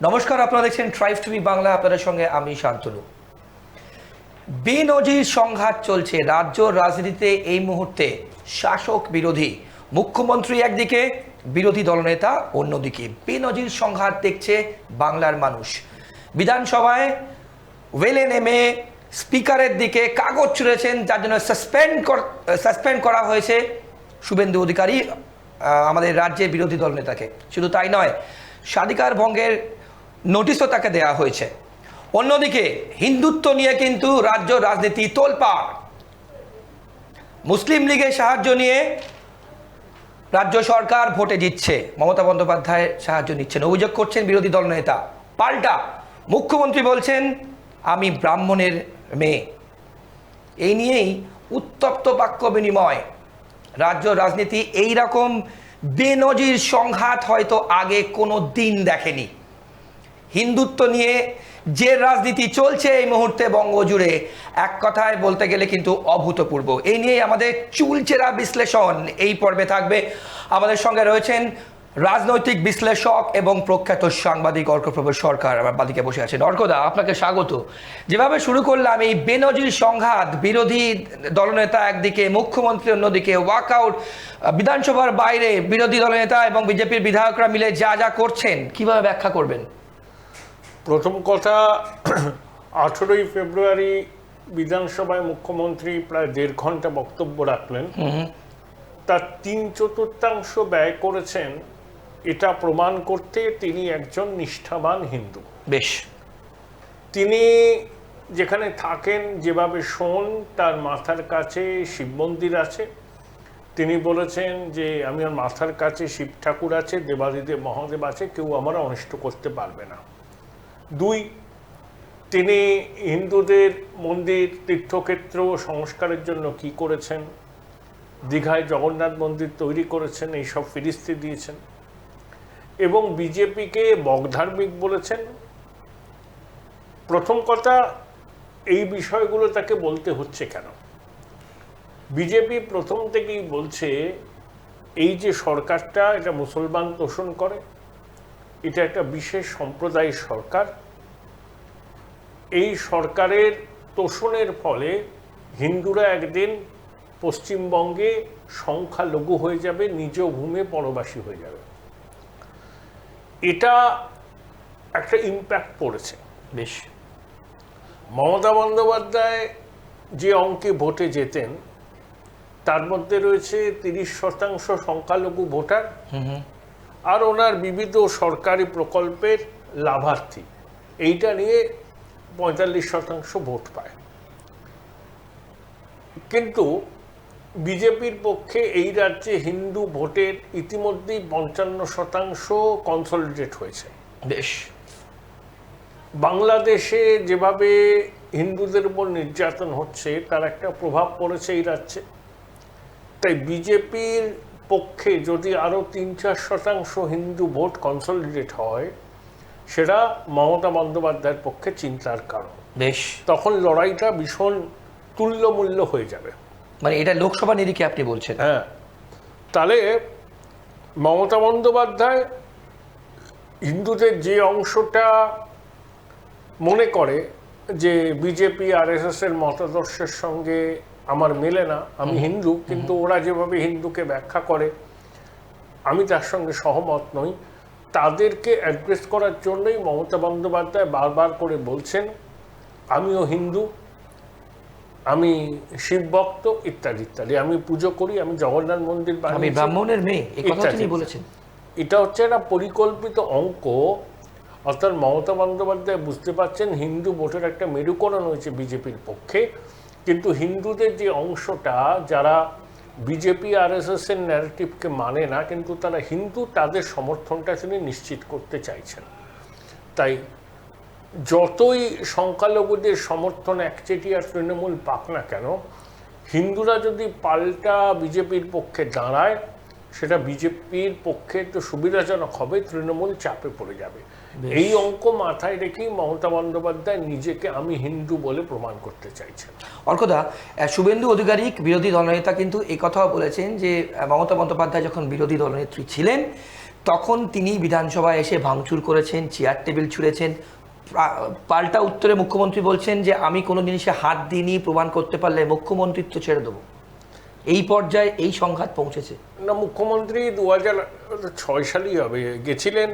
নমস্কার, আপনারা দেখছেন ট্রাইব টিভি বাংলা। আপনাদের সঙ্গে আমি শান্তনু। বেনজির সংঘাত চলছে রাজ্য রাজনীতিতে এই মুহূর্তে। শাসক বিরোধী, মুখ্যমন্ত্রী একদিকে, বিরোধী দলনেতা অন্যদিকে। বেনজির সংঘাত দেখছে বাংলার মানুষ। বিধানসভায় ওয়েলে নেমে স্পিকারের দিকে কাগজ ছুঁড়েছেন, যার জন্য সাসপেন্ড করা হয়েছে শুভেন্দু অধিকারী, আমাদের রাজ্যের বিরোধী দলনেতাকে। শুধু তাই নয়, স্বাধিকার ভঙ্গের নোটিশও তাকে দেওয়া হয়েছে। অন্যদিকে হিন্দুত্ব নিয়ে কিন্তু রাজ্য রাজনীতি তোলপাড়। মুসলিম লীগের সাহায্য নিয়ে রাজ্য সরকার ভোটে জিতছে, মমতা বন্দ্যোপাধ্যায়ের সাহায্য নিচ্ছেন, অভিযোগ করছেন বিরোধী দলনেতা। পাল্টা মুখ্যমন্ত্রী বলছেন আমি ব্রাহ্মণের মেয়ে। এই নিয়েই উত্তপ্ত বাক্য বিনিময়। রাজ্য রাজনীতি এই রকম বেনজির সংঘাত হয়তো আগে কোনো দিন দেখেনি। হিন্দুত্ব নিয়ে যে রাজনীতি চলছে এই মুহূর্তে বঙ্গজুড়ে, এক কথায় বলতে গেলে কিন্তু অভূতপূর্ব। এই নিয়ে আমাদের চুলচেরা বিশ্লেষণ এই পর্বে থাকবে। আমাদের সঙ্গে রয়েছেন রাজনৈতিক বিশ্লেষক এবং প্রখ্যাত সাংবাদিক অর্কপ্রভ সরকার আমার বাদিকে বসে আছেন। অর্কদা, আপনাকে স্বাগত। যেভাবে শুরু করলাম, এই বেনজির সংঘাত, বিরোধী দলনেতা একদিকে, মুখ্যমন্ত্রী অন্যদিকে, ওয়াকআউট, বিধানসভার বাইরে বিরোধী দলনেতা এবং বিজেপির বিধায়করা মিলে যা যা করছেন, কিভাবে ব্যাখ্যা করবেন? প্রথম কথা, 18ই ফেব্রুয়ারি বিধানসভায় মুখ্যমন্ত্রী প্রায় 1.5 ঘন্টা বক্তব্য রাখলেন। তার 3/4 ব্যয় করেছেন এটা প্রমাণ করতে তিনি একজন নিষ্ঠাবান হিন্দু। বেশ, তিনি যেখানে থাকেন, যেভাবে শোন, তার মাথার কাছে শিব মন্দির আছে। তিনি বলেছেন যে আমি আমার মাথার কাছে শিব ঠাকুর আছে, দেবাদিদেব মহাদেব আছে, কেউ আমার অনিষ্ট করতে পারবে না। 2, তিনি হিন্দুদের মন্দির, তীর্থক্ষেত্র সংস্কারের জন্য কি করেছেন, দীঘায় জগন্নাথ মন্দির তৈরি করেছেন, এইসব ফিরিস্তি দিয়েছেন। এবং বিজেপিকে বগধার্মিক বলেছেন। প্রথম কথা, এই বিষয়গুলো তাকে বলতে হচ্ছে কেন? বিজেপি প্রথম থেকেই বলছে এই যে সরকারটা, এটা মুসলমান তোষণ করে, এটা একটা বিশেষ সম্প্রদায়ের সরকার। এই সরকারের তোষণের ফলে হিন্দুরা একদিন পশ্চিমবঙ্গে সংখ্যালঘু হয়ে যাবে, নিজ ভূমে পরবাসী হয়ে যাবে। এটা একটা ইম্প্যাক্ট পড়েছে। বেশ, মমতা বন্দ্যোপাধ্যায় যে অঙ্কে ভোটে যেতেন, তার মধ্যে রয়েছে 30% সংখ্যালঘু ভোটার, আর ওনার বিবিধ সরকারি প্রকল্পের লাভার্থী। এইটা নিয়ে 45% ভোট পায়। কিন্তু বিজেপির পক্ষে এই রাজ্যে হিন্দু ভোটের ইতিমধ্যেই 55% কনসলিডেট হয়েছে। বেশ, বাংলাদেশে যেভাবে হিন্দুদের উপর নির্যাতন হচ্ছে, তার একটা প্রভাব পড়েছে এই রাজ্যে। তাই বিজেপির পক্ষে যদি আরও 3-4% হিন্দু ভোট কনসলিডেট হয়, সেটা মমতা বন্দ্যোপাধ্যায়ের পক্ষে চিন্তার কারণ। বেশ, তখন লড়াইটা ভীষণ তুল্যমূল্য হয়ে যাবে। মানে এটা লোকসভা নিরিখে আপনি বলছেন? হ্যাঁ, তাহলে মমতা বন্দ্যোপাধ্যায় হিন্দুদের যে অংশটা মনে করে যে বিজেপি RSS এর মতাদর্শের সঙ্গে আমার মেলে না, আমি হিন্দু, কিন্তু ওরা যেভাবে হিন্দুকে ব্যাখ্যা করে আমি তার সঙ্গে সহমত নই, তাদেরকে অ্যাড্রেস করার জন্যই মমতা বন্দ্যোপাধ্যায় বারবার করে বলছেন আমিও হিন্দু, আমি শিব ভক্ত, ইত্যাদি ইত্যাদি, আমি পুজো করি, আমি জগন্নাথ মন্দির বানিয়েছি, আমি ব্রাহ্মণের মেয়ে, এই কথা তিনি বলেছেন। এটা হচ্ছে একটা পরিকল্পিত অঙ্ক। অর্থাৎ মমতা বন্দ্যোপাধ্যায় বুঝতে পারছেন হিন্দু ভোটের একটা মেরুকরণ হয়েছে বিজেপির পক্ষে, কিন্তু হিন্দুদের যে অংশটা, যারা বিজেপি RSS এর ন্যারেটিভকে মানে না, কিন্তু তারা হিন্দু, তাদের সমর্থনটা তিনি নিশ্চিত করতে চাইছেন। তাই যতই সংখ্যালঘুদের সমর্থন একচেটিয়া তৃণমূল পাক না কেন, হিন্দুরা যদি পাল্টা বিজেপির পক্ষে দাঁড়ায়, সেটা বিজেপির পক্ষে তো সুবিধাজনক হবে, তৃণমূল চাপে পড়ে যাবে। এই অঙ্ক মাথায় রেখেই মমতা বন্দ্যোপাধ্যায় নিজেকে আমি হিন্দু বলে প্রমাণ করতে চাইছেন। অর্কদা, শুভেন্দু অধিকারী বিরোধী দলনেতা কিন্তু এই কথাও বলেছেন যে মমতা বন্দ্যোপাধ্যায় যখন বিরোধী দলনেত্রী ছিলেন, তখন তিনি বিধানসভায় এসে ভাঙচুর করেছেন, চেয়ার টেবিল ছুঁড়েছেন। পাল্টা উত্তরে মুখ্যমন্ত্রী বলছেন যে আমি কোনো জিনিসে হাত দিইনি, প্রমাণ করতে পারলে মুখ্যমন্ত্রিত্ব ছেড়ে দেবো। এই পর্যায়ে এই সংঘাত পৌঁছেছে। না, মুখ্যমন্ত্রী 2006 সালেই হবে গেছিলেন,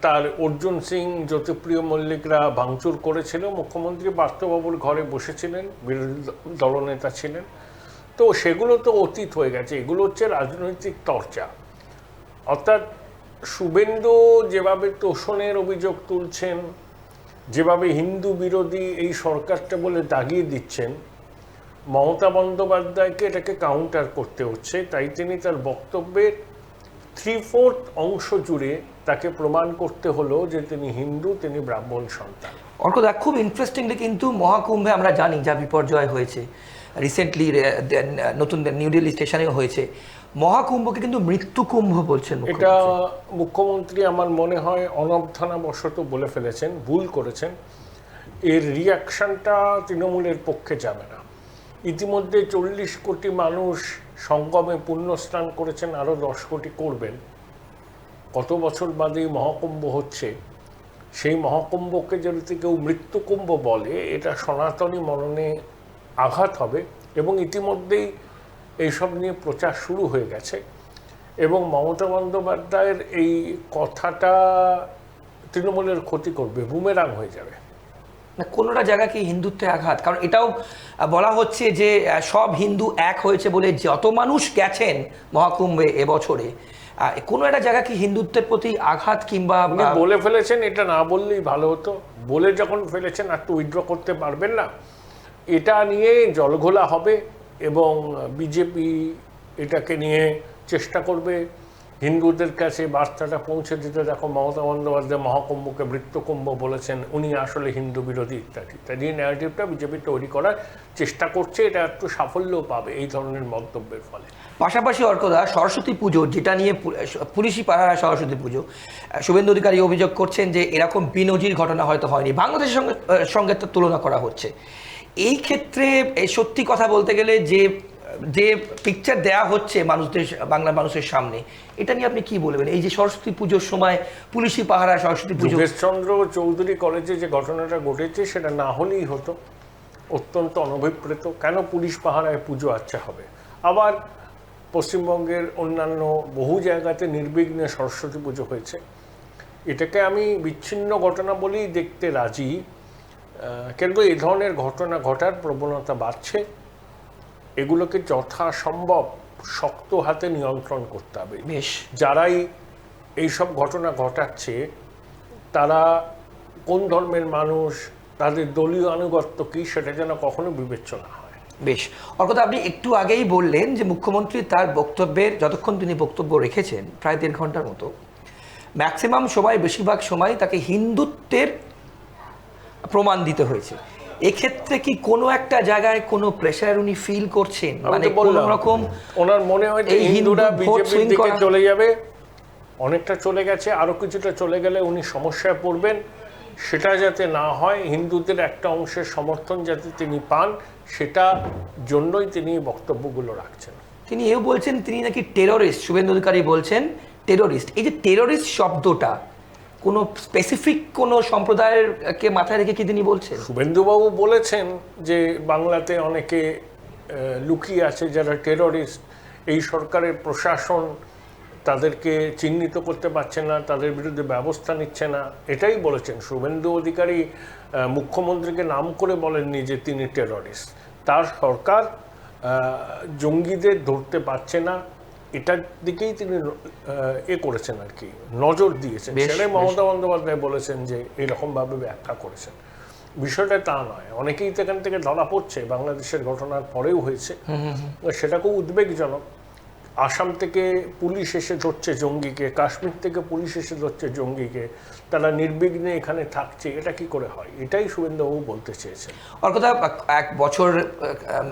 তার অর্জুন সিং, জ্যোতিপ্রিয় মল্লিকরা ভাঙচুর করেছিল, মুখ্যমন্ত্রী পার্থবাবুর ঘরে বসেছিলেন, বিরোধী দলনেতা ছিলেন। তো সেগুলো তো অতীত হয়ে গেছে, এগুলো হচ্ছে রাজনৈতিক চর্চা। অর্থাৎ শুভেন্দু যেভাবে তোষণের অভিযোগ তুলছেন, যেভাবে হিন্দু বিরোধী এই সরকারটা বলে দাগিয়ে দিচ্ছেন, মমতা বন্দ্যোপাধ্যায়কে এটাকে কাউন্টার করতে হচ্ছে। তাই তিনি তার বক্তব্যের 3/4 অংশ জুড়ে তাকে প্রমাণ করতে হলো যে তিনি হিন্দু, তিনি ব্রাহ্মণ সন্তান। অর্কদা, খুব ইন্টারেস্টিংলি কিন্তু মহাকুম্ভে আমরা জানি যা বিপর্যয় হয়েছে, রিসেন্টলি নতুন নিউ দিল্লি স্টেশনেও হয়েছে, মহাকুম্ভকে কিন্তু মৃত্যুকুম্ভ বলছেন এটা মুখ্যমন্ত্রী আমার মনে হয় অনবধানবশত বলে ফেলেছেন, ভুল করেছেন। এর রিয়াকশনটা তৃণমূলের পক্ষে যাবে না। ইতিমধ্যে 40 কোটি মানুষ সঙ্গমে পুণ্যস্নান করেছেন, আরও 10 কোটি করবেন। কত বছর বাদে মহাকুম্ভ হচ্ছে, সেই মহাকুম্ভকে যদি কেউ মৃত্যুকুম্ভ বলে, এটা সনাতনী মননে আঘাত হবে। এবং ইতিমধ্যেই এইসব নিয়ে প্রচার শুরু হয়ে গেছে, এবং মমতা বন্দ্যোপাধ্যায়ের এই কথাটা তৃণমূলের ক্ষতি করবে, বুমেরাং হয়ে যাবে। না, কোনোটা জায়গা কি হিন্দুত্বে আঘাত? কারণ এটাও বলা হচ্ছে যে সব হিন্দু এক হয়েছে বলে যত মানুষ গেছেন মহাকুম্ভে এবছরে, কোনো একটা জায়গা কি হিন্দুত্বের প্রতি আঘাত কিংবা বলে ফেলেছেন, এটা না বললেই ভালো হতো। বলে যখন ফেলেছেন আর তো উইথড্র করতে পারবেন না। এটা নিয়ে জলঘোলা হবে এবং বিজেপি এটাকে নিয়ে চেষ্টা করবে হিন্দুদের কাছে বার্তাটা পৌঁছে দিতে। দেখো, মমতা বন্দ্যোপাধ্যায় মহাকুম্ভকে মৃত্যুকুম্ভ বলেছেন, উনি আসলে হিন্দু বিরোধী ইত্যাদি ইত্যাদি। ন্যারেটিভটা বিজেপি তৈরি করার চেষ্টা করছে, এটা একটু সাফল্যও পাবে এই ধরনের মন্তব্যের ফলে। পাশাপাশি অর্কদা, সরস্বতী পুজো যেটা নিয়ে পুলিশি পাহারা সরস্বতী পুজো, শুভেন্দু অধিকারী অভিযোগ করছেন যে এরকম বিনজির ঘটনা হয়তো হয়নি, বাংলাদেশের সঙ্গে তো তুলনা করা হচ্ছে। এই ক্ষেত্রে সত্যি কথা বলতে গেলে যে যে পিকচার দেয়া হচ্ছে মানুষদের, বাংলার মানুষের সামনে, এটা নিয়ে আপনি কি বলবেন? এই যে সরস্বতী পুজোর সময় পুলিশি পাহারা সরস্বতী পুজো, যোগেশচন্দ্র চৌধুরী কলেজে যে ঘটনাটা ঘটেছে সেটা না হলেই হতো, অত্যন্ত অনভিপ্রেত। কেন পুলিশ পাহারায় পুজো আচ্ছা হবে? আবার পশ্চিমবঙ্গের অন্যান্য বহু জায়গাতে নির্বিঘ্নে সরস্বতী পুজো হয়েছে। এটাকে আমি বিচ্ছিন্ন ঘটনা বলেই দেখতে রাজি, কিন্তু এই ধরনের ঘটনা ঘটার প্রবণতা বাড়ছে। এগুলোকে যথাসম্ভব শক্ত হাতে নিয়ন্ত্রণ করতে হবে। বেশ, যারাই এইসব ঘটনা ঘটাচ্ছে তারা কোন ধর্মের মানুষ, তাদের দলীয় আনুগত্য কী, সেটা যেন কখনো বিবেচনা হয়। বেশ, অর্কদা, আপনি একটু আগেই বললেন যে মুখ্যমন্ত্রী তার বক্তব্যের, যতক্ষণ তিনি বক্তব্য রেখেছেন প্রায় 1.5 ঘন্টার মতো, ম্যাক্সিমাম সময়, বেশিরভাগ সময় তাকে হিন্দুত্বের প্রমাণ দিতে হয়েছে। এক্ষেত্রে কি কোনো একটা জায়গায় কোনো প্রেশার উনি ফিল করছেন? মানে কোনো রকম ওনার মনে হয় যে হিন্দুরা বিজেপির দিকে চলে যাবে, অনেকটা চলে গেছে, আরো কিছুটা চলে গেলে উনি সমস্যায় পড়বেন। সেটা যাতে না হয়, হিন্দুদের একটা অংশের সমর্থন যাতে তিনি পান, সেটা জন্যই তিনি বক্তব্যগুলো রাখছেন। তিনি এও বলছেন তিনি নাকি টেররিস্ট। শুভেন্দু অধিকারী বলছেন টেররিস্ট। এই যে টেররিস্ট শব্দটা কোনো স্পেসিফিক কোনো সম্প্রদায়েরকে মাথায় রেখে কি তিনি বলছেন? শুভেন্দুবাবু বলেছেন যে বাংলাতে অনেকে লুকিয়ে আছে যারা টেররিস্ট, এই সরকারের প্রশাসন তাদেরকে চিহ্নিত করতে পারছে না, তাদের বিরুদ্ধে ব্যবস্থা নিচ্ছে না, এটাই বলেছেন। শুভেন্দু অধিকারী মুখ্যমন্ত্রীকে নাম করে বলেননি যে তিনি টেররিস্ট। তার সরকার জঙ্গিদের ধরতে পারছে না, এটার দিকেই তিনি করেছেন আর কি, নজর দিয়েছেন। সেটাই মমতা বন্দ্যোপাধ্যায় বলেছেন যে এরকমভাবে ব্যাখ্যা করেছেন। বিষয়টা তা নয়, অনেকেই তো এখান থেকে ধরা পড়ছে, বাংলাদেশের ঘটনার পরেও হয়েছে, সেটা খুব উদ্বেগজনক। আসাম থেকে পুলিশ এসে ধরছে জঙ্গিকে, কাশ্মীর থেকে পুলিশ এসে ধরছে জঙ্গিকে, তারা নির্বিঘ্নে এখানে থাকছে, এটা কি করে হয়? এটাই শুভেন্দুবাবু বলতে চেয়েছেন। ওর কথা, 1 বছর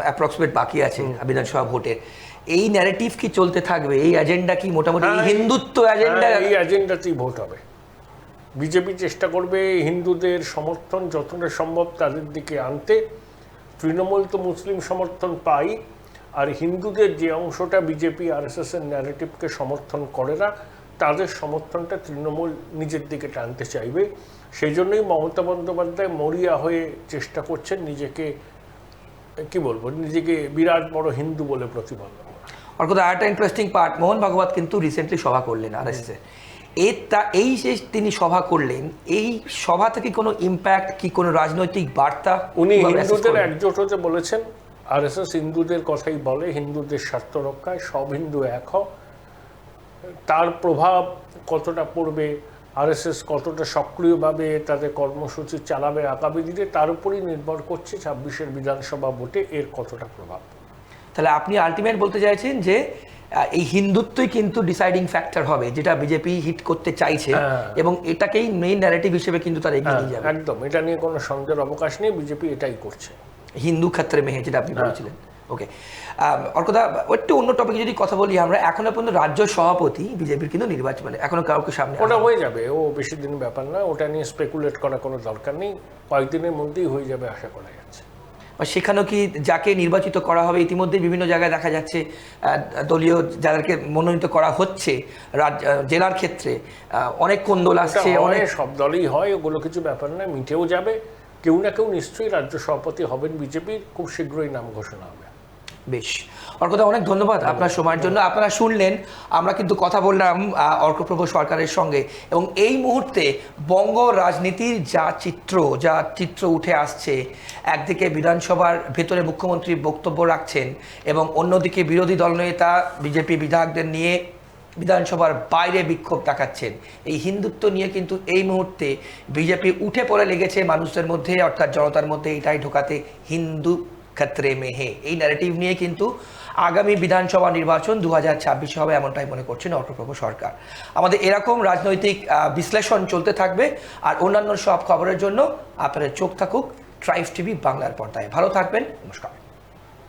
অ্যাপ্রক্সিমেট বাকি আছে বিধানসভা ভোটের। এই ন্যারেটিভ কি চলতে থাকবে? এই এজেন্ডা কি মোটামুটি হিন্দুত্ব এজেন্ডা? এই এজেন্ডাতেই ভোট হবে। বিজেপি চেষ্টা করবে হিন্দুদের সমর্থন যতটা সম্ভব তাদের দিকে আনতে। তৃণমূল তো মুসলিম সমর্থন পাই, আর হিন্দুদের যে অংশটা বিজেপি আরএসএস এর ন্যারেটিভকে সমর্থন করে না, তাদের সমর্থনটা তৃণমূল নিজের দিকে টানতে চাইবে। সেই জন্যই মমতা বন্দ্যোপাধ্যায় মরিয়া হয়ে চেষ্টা করছেন নিজেকে নিজেকে বিরাট বড় হিন্দু বলে প্রতিপাদন। অর্থাৎ আরেকটা ইন্টারেস্টিং পার্ট, মোহন ভাগবত কিন্তু রিসেন্টলি সভা করলেন আরএসএসে। এই যে তিনি সভা করলেন, এই সভা থেকে কোনো ইম্প্যাক্ট কি, কোনো রাজনৈতিক বার্তা? উনি হিন্দুদের একজোট হতে বলেছেন। আরএসএস হিন্দুদের কথাই বলে, হিন্দুদের স্বার্থ রক্ষায় সব হিন্দু এক হও। তার প্রভাব কতটা পড়বে, আরএসএস কতটা সক্রিয়ভাবে তাদের কর্মসূচি চালাবে আগামী দিনে, তার উপরই নির্ভর করছে ২৬-এর বিধানসভা ভোটে এর কতটা প্রভাব। তাহলে আপনি আলটিমেট বলতে চাইছেন যে এই হিন্দুত্বই কিন্তু ডিসাইডিং ফ্যাক্টর হবে, যেটা বিজেপি হিট করতে চাইছে, এবং এটাকেই মেইন ন্যারেটিভ হিসেবে কিন্তু তারা এগিয়ে নিয়ে যাবে। একদম, এটা নিয়ে কোনো সন্দেহের অবকাশ নেই, বিজেপি এটাই করছে। হিন্দু ক্ষেত্রে মেহে, যেটা আপনি বলছিলেন। ওকে, অর্কদা, একটু অন্য টপিকে যদি কথা বলি আমরা, এখনো পর্যন্ত রাজ্য সভাপতি বিজেপির কিন্তু নির্বাচন মানে এখনো কাউকে সামনে ওটা হয়ে যাবে, ও বেশি দিন ব্যাপার না, ওটা নিয়ে স্পেকুলেট করার কোনো দরকার নেই, কয়েকদিনের মধ্যেই হয়ে যাবে আশা করা যাচ্ছে। সেখানেও কি যাকে নির্বাচিত করা হবে, ইতিমধ্যে বিভিন্ন জায়গায় দেখা যাচ্ছে দলীয় যাদেরকে মনোনীত করা হচ্ছে জেলার ক্ষেত্রে অনেক কোন্দল আসছে, অনেক সব দলই হয়, ওগুলো কিছু ব্যাপার না, মিটেও যাবে। কেউ না কেউ নিশ্চয়ই রাজ্য সভাপতি হবেন বিজেপির, খুব শীঘ্রই নাম ঘোষণা হবে। বেশ, অর্কদা, অনেক ধন্যবাদ আপনার সময়ের জন্য। আপনারা শুনলেন, আমরা কিন্তু কথা বললাম অর্কপ্রভ সরকারের সঙ্গে, এবং এই মুহূর্তে বঙ্গ রাজনীতির যা চিত্র উঠে আসছে, একদিকে বিধানসভার ভেতরে মুখ্যমন্ত্রী বক্তব্য রাখছেন, এবং অন্যদিকে বিরোধী দলনেতা বিজেপি বিধায়কদের নিয়ে বিধানসভার বাইরে বিক্ষোভ দেখাচ্ছেন। এই হিন্দুত্ব নিয়ে কিন্তু এই মুহূর্তে বিজেপি উঠে পড়ে লেগেছে মানুষদের মধ্যে, অর্থাৎ জনতার মধ্যে এটাই ঢোকাতে, হিন্দু ক্ষেত্রে মেহে, এই ন্যারেটিভ নিয়ে কিন্তু আগামী বিধানসভা নির্বাচন ২০২৬ হবে, এমনটাই মনে করছেন অর্কপ্রভ সরকার। আমাদের এরকম রাজনৈতিক বিশ্লেষণ চলতে থাকবে, আর অন্যান্য সব খবরের জন্য আপনাদের চোখ থাকুক ট্রাইবস টিভি বাংলার পর্দায়। ভালো থাকবেন, নমস্কার।